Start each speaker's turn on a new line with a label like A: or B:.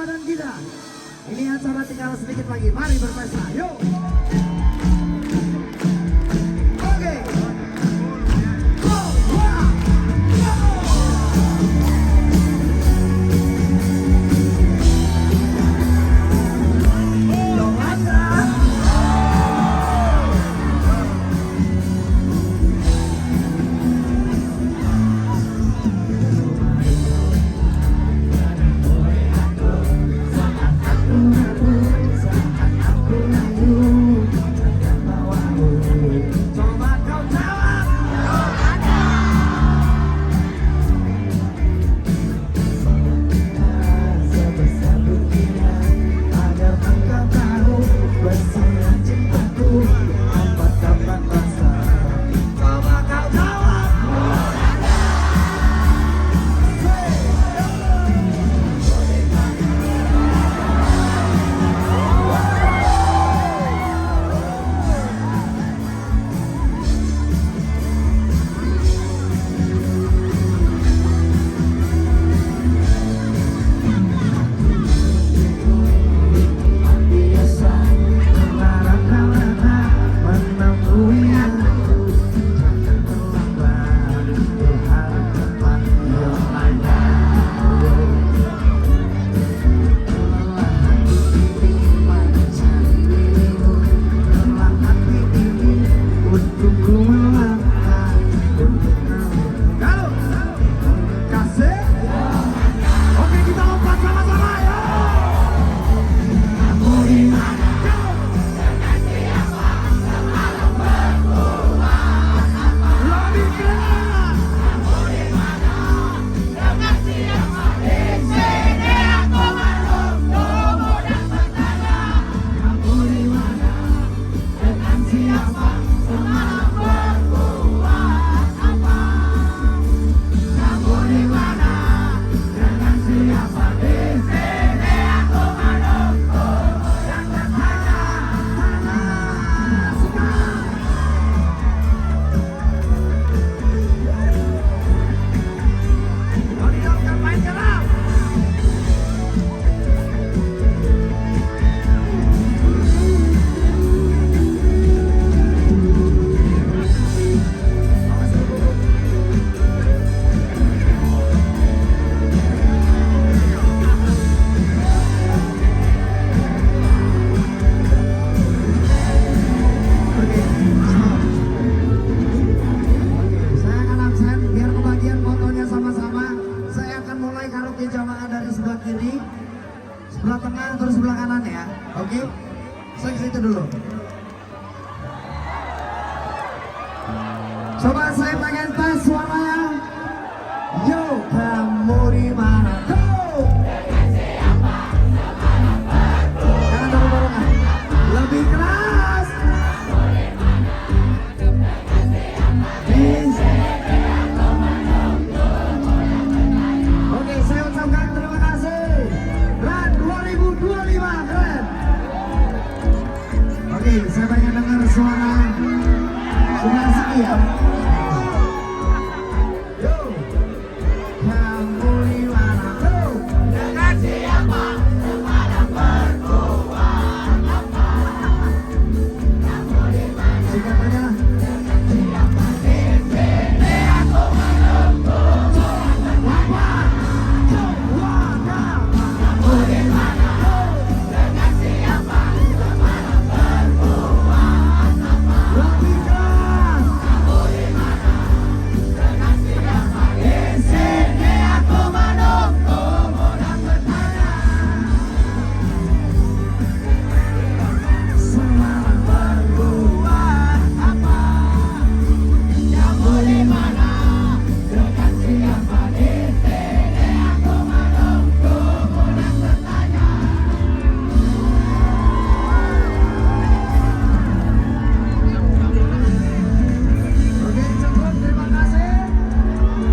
A: dan kita. Ini acara tinggal sedikit lagi. Mari berpesta. Yuk. Oke. Go, wah, go. Sebelah tengah terus sebelah kanan ya. Oke. Saya ke situ dulu. Coba saya pengen tes suaranya. Yo, kamu di mana? Go. Jangan dorong-dorongan. Lebih keras. Oke, saya ucapkan terima kasih. Ran 2025 keren. Oke, saya pengen dengar suara sebelah sini ya.